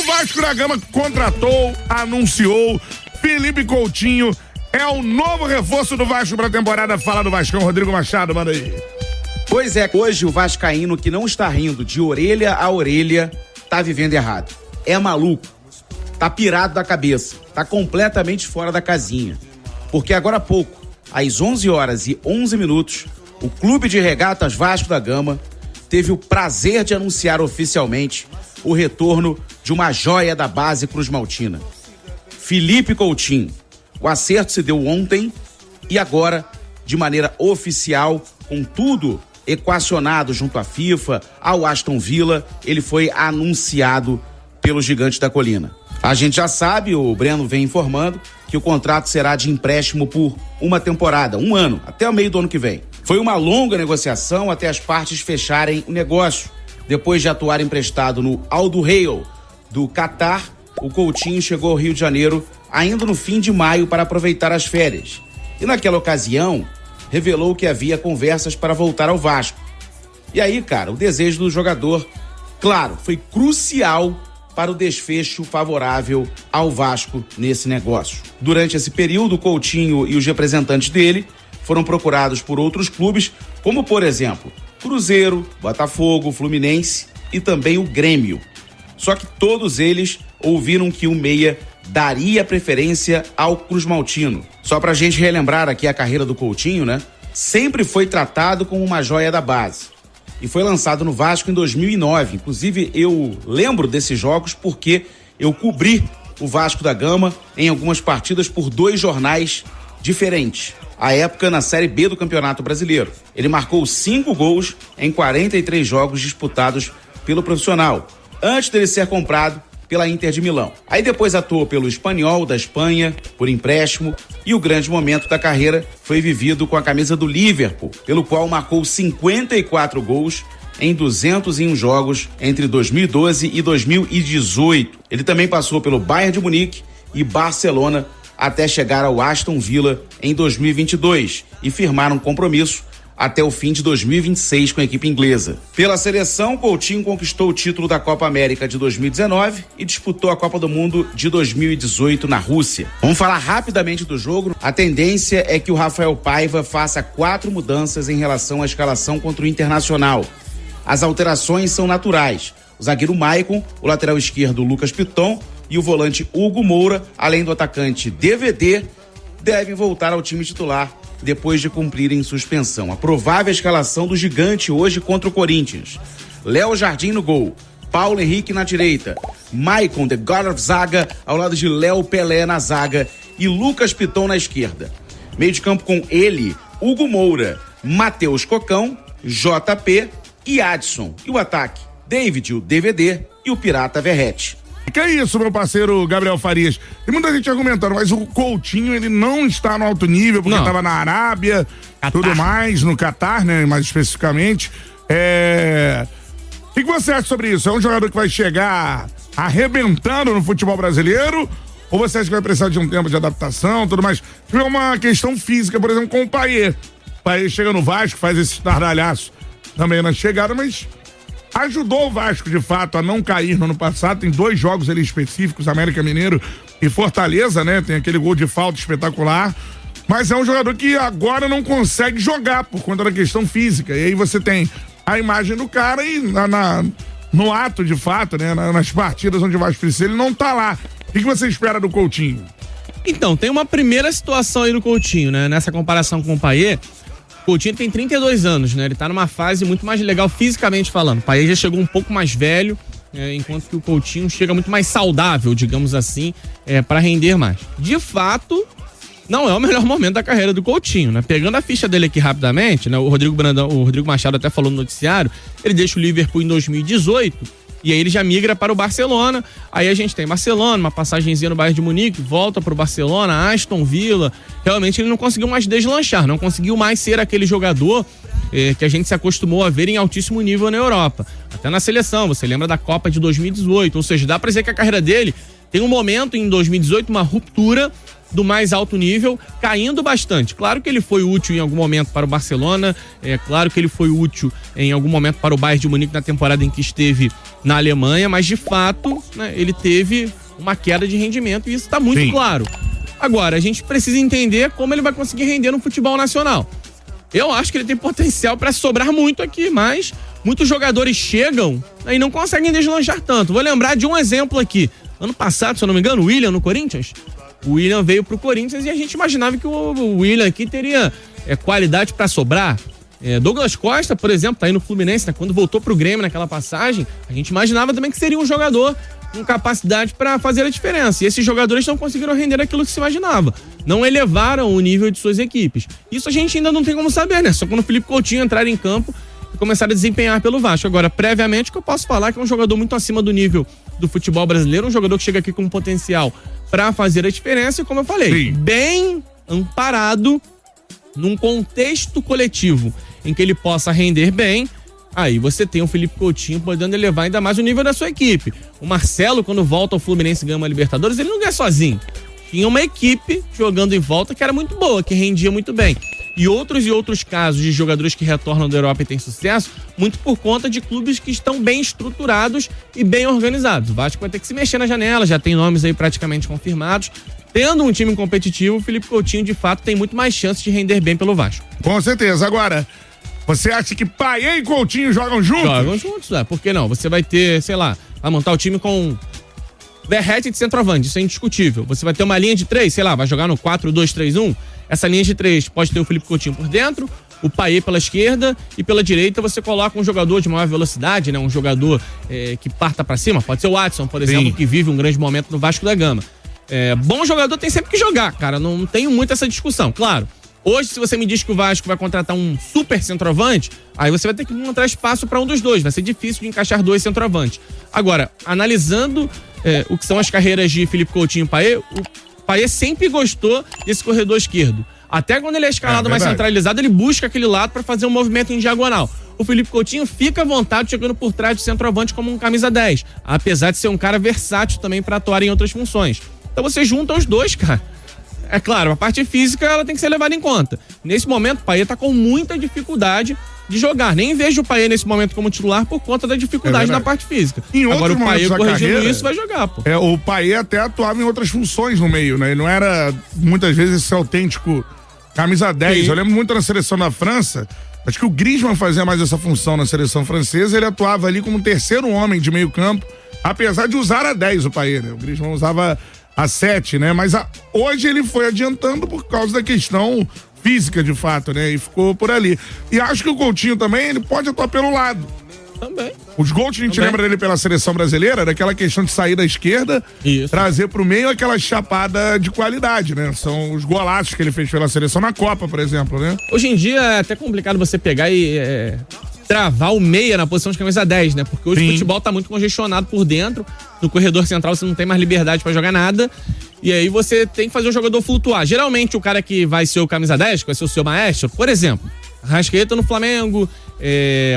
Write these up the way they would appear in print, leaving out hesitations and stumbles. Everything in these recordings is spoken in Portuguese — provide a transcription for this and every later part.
o Vasco da Gama contratou, anunciou, Felipe Coutinho é o novo reforço do Vasco para a temporada. Fala do Vascão, Rodrigo Machado, manda aí. Pois é, hoje o vascaíno que não está rindo de orelha a orelha tá vivendo errado. É maluco, tá pirado da cabeça, tá completamente fora da casinha. Porque agora há pouco, às 11h11, o Clube de Regatas Vasco da Gama teve o prazer de anunciar oficialmente o retorno de uma joia da base cruzmaltina, Felipe Coutinho. O acerto se deu ontem e agora, de maneira oficial, com tudo equacionado junto à FIFA, ao Aston Villa, ele foi anunciado pelo Gigante da Colina. A gente já sabe, o Breno vem informando, que o contrato será de empréstimo por uma temporada, 1 ano, até o meio do ano que vem. Foi uma longa negociação até as partes fecharem o negócio. Depois de atuar emprestado no Al Duhail do Catar, o Coutinho chegou ao Rio de Janeiro ainda no fim de maio para aproveitar as férias. E naquela ocasião, revelou que havia conversas para voltar ao Vasco. E aí, cara, o desejo do jogador, claro, foi crucial para o desfecho favorável ao Vasco nesse negócio. Durante esse período, o Coutinho e os representantes dele foram procurados por outros clubes, como, por exemplo, Cruzeiro, Botafogo, Fluminense e também o Grêmio. Só que todos eles ouviram que o meia daria preferência ao cruzmaltino. Só pra gente relembrar aqui a carreira do Coutinho, né? Sempre foi tratado como uma joia da base. E foi lançado no Vasco em 2009. Inclusive, eu lembro desses jogos porque eu cobri o Vasco da Gama em algumas partidas por 2 jornais diferentes. À época, na Série B do Campeonato Brasileiro. Ele marcou 5 gols em 43 jogos disputados pelo profissional, antes dele ser comprado pela Inter de Milão. Aí depois atuou pelo Espanhol da Espanha, por empréstimo, e o grande momento da carreira foi vivido com a camisa do Liverpool, pelo qual marcou 54 gols em 201 jogos entre 2012 e 2018. Ele também passou pelo Bayern de Munique e Barcelona até chegar ao Aston Villa em 2022 e firmar um compromisso até o fim de 2026 com a equipe inglesa. Pela seleção, Coutinho conquistou o título da Copa América de 2019 e disputou a Copa do Mundo de 2018 na Rússia. Vamos falar rapidamente do jogo. A tendência é que o Rafael Paiva faça 4 mudanças em relação à escalação contra o Internacional. As alterações são naturais. O zagueiro Maicon, o lateral esquerdo Lucas Piton e o volante Hugo Moura, além do atacante DVD, devem voltar ao time titular depois de cumprirem suspensão. A provável escalação do Gigante hoje contra o Corinthians: Léo Jardim no gol, Paulo Henrique na direita, Maicon, the God of Zaga, ao lado de Léo Pelé na zaga e Lucas Piton na esquerda. Meio de campo com ele, Hugo Moura, Matheus Cocão, JP e Adson. E o ataque, David, o DVD e o Pirata Verrete. Que é isso, meu parceiro Gabriel Farias? Tem muita gente argumentando, mas o Coutinho, ele não está no alto nível, porque estava na Arábia, Catar. Tudo mais, no Catar, né, mais especificamente. O que você acha sobre isso? É um jogador que vai chegar arrebentando no futebol brasileiro? Ou você acha que vai precisar de um tempo de adaptação, tudo mais? É uma questão física, por exemplo, com o Payet. O Payet chega no Vasco, faz esse estardalhaço também na chegada, mas ajudou o Vasco, de fato, a não cair no ano passado. Tem 2 jogos ali específicos, América Mineiro e Fortaleza, né? Tem aquele gol de falta espetacular. Mas é um jogador que agora não consegue jogar por conta da questão física. E aí você tem a imagem do cara e no ato, de fato, né? Nas partidas onde o Vasco precisa, ele não tá lá. O que você espera do Coutinho? Então, tem uma primeira situação aí no Coutinho, né? Nessa comparação com o Payet. O Coutinho tem 32 anos, né? Ele tá numa fase muito mais legal fisicamente falando. O Payet já chegou um pouco mais velho, enquanto que o Coutinho chega muito mais saudável, digamos assim, para render mais. De fato, não é o melhor momento da carreira do Coutinho, né? Pegando a ficha dele aqui rapidamente, né? O Rodrigo Machado até falou no noticiário, ele deixa o Liverpool em 2018 e aí ele já migra para o Barcelona. Aí a gente tem Barcelona, uma passagenzinha no Bayern de Munique, volta para o Barcelona, Aston Villa. Realmente ele não conseguiu mais deslanchar, não conseguiu mais ser aquele jogador que a gente se acostumou a ver em altíssimo nível na Europa. Até na seleção, você lembra da Copa de 2018, ou seja, dá para dizer que a carreira dele tem um momento em 2018, uma ruptura do mais alto nível, caindo bastante. Claro que ele foi útil em algum momento para o Barcelona, claro que ele foi útil em algum momento para o Bayern de Munique na temporada em que esteve na Alemanha, mas de fato, né, ele teve uma queda de rendimento e isso está muito claro. Agora, a gente precisa entender como ele vai conseguir render no futebol nacional. Eu acho que ele tem potencial para sobrar muito aqui, mas muitos jogadores chegam e não conseguem deslanchar tanto. Vou lembrar de um exemplo aqui. Ano passado, se eu não me engano, o William no Corinthians. O William veio pro Corinthians e a gente imaginava que o William aqui teria qualidade para sobrar. Douglas Costa, por exemplo, tá aí no Fluminense, né? Quando voltou pro Grêmio naquela passagem, a gente imaginava também que seria um jogador com capacidade para fazer a diferença. E esses jogadores não conseguiram render aquilo que se imaginava. Não elevaram o nível de suas equipes. Isso a gente ainda não tem como saber, né? Só quando o Felipe Coutinho entrar em campo e começar a desempenhar pelo Vasco. Agora, previamente, o que eu posso falar é que é um jogador muito acima do nível do futebol brasileiro, um jogador que chega aqui com potencial para fazer a diferença e, como eu falei, bem amparado num contexto coletivo em que ele possa render bem. Aí você tem o Felipe Coutinho podendo elevar ainda mais o nível da sua equipe. O Marcelo, quando volta ao Fluminense e ganha uma Libertadores, ele não ganha sozinho. Tinha uma equipe jogando em volta que era muito boa, que rendia muito bem. E outros casos de jogadores que retornam da Europa e têm sucesso, muito por conta de clubes que estão bem estruturados e bem organizados. O Vasco vai ter que se mexer na janela, já tem nomes aí praticamente confirmados. Tendo um time competitivo, o Felipe Coutinho, de fato, tem muito mais chance de render bem pelo Vasco. Com certeza. Agora, você acha que Payet e Coutinho jogam juntos? Jogam juntos, por que não? Você vai ter, sei lá, vai montar o time com Verratti de centroavante, isso é indiscutível. Você vai ter uma linha de 3, sei lá, vai jogar no 4-2-3-1. Essa linha de 3 pode ter o Felipe Coutinho por dentro, o Payet pela esquerda e pela direita você coloca um jogador de maior velocidade, né? Um jogador que parta pra cima. Pode ser o Watson, por exemplo, que vive um grande momento no Vasco da Gama. Bom jogador tem sempre que jogar, cara. Não tenho muito essa discussão. Claro, hoje se você me diz que o Vasco vai contratar um super centroavante, aí você vai ter que encontrar espaço para um dos dois. Vai ser difícil de encaixar dois centroavantes. Agora, analisando o que são as carreiras de Felipe Coutinho e Payet, o Payet sempre gostou desse corredor esquerdo. Até quando ele é escalado mais centralizado, ele busca aquele lado para fazer um movimento em diagonal. O Felipe Coutinho fica à vontade chegando por trás do centroavante como um camisa 10, apesar de ser um cara versátil também para atuar em outras funções. Então você junta os dois, cara. É claro, a parte física ela tem que ser levada em conta. Nesse momento, o Payet tá com muita dificuldade de jogar. Nem vejo o Payet nesse momento como titular por conta da dificuldade na parte física. Agora o Payet corrigindo isso vai jogar, pô. O Payet até atuava em outras funções no meio, né? Ele não era, muitas vezes, esse autêntico camisa 10. Eu lembro muito na seleção da França, acho que o Griezmann fazia mais essa função na seleção francesa, ele atuava ali como terceiro homem de meio campo, apesar de usar a 10 o Payet, né? O Griezmann usava a 7, né? Mas hoje ele foi adiantando por causa da questão física, de fato, né? E ficou por ali. E acho que o Coutinho também, ele pode atuar pelo lado. Também. Os gols que a gente lembra dele pela seleção brasileira, daquela questão de sair da esquerda, trazer pro meio aquela chapada de qualidade, né? São os golaços que ele fez pela seleção na Copa, por exemplo, né? Hoje em dia é até complicado você pegar e travar o meia na posição de camisa 10, né? Porque hoje o futebol tá muito congestionado por dentro. No corredor central você não tem mais liberdade pra jogar nada. E aí você tem que fazer o jogador flutuar. Geralmente o cara que vai ser o camisa 10, que vai ser o seu maestro, por exemplo, Arrascaeta no Flamengo,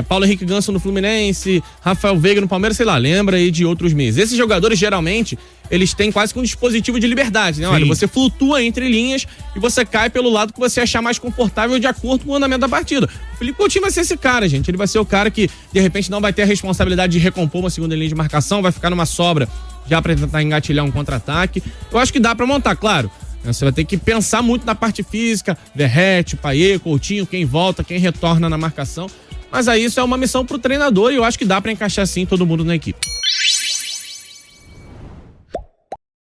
Paulo Henrique Ganso no Fluminense, Rafael Veiga no Palmeiras, sei lá, lembra aí de outros meses. Esses jogadores, geralmente, eles têm quase que um dispositivo de liberdade, né? Olha, você flutua entre linhas e você cai pelo lado que você achar mais confortável de acordo com o andamento da partida. O Felipe Coutinho vai ser esse cara, gente. Ele vai ser o cara que, de repente, não vai ter a responsabilidade de recompor uma segunda linha de marcação, vai ficar numa sobra já pra tentar engatilhar um contra-ataque. Eu acho que dá pra montar, claro. Você vai ter que pensar muito na parte física, Verratti, Payet, Coutinho, quem volta, quem retorna na marcação. Mas aí isso é uma missão pro treinador e eu acho que dá pra encaixar sim todo mundo na equipe.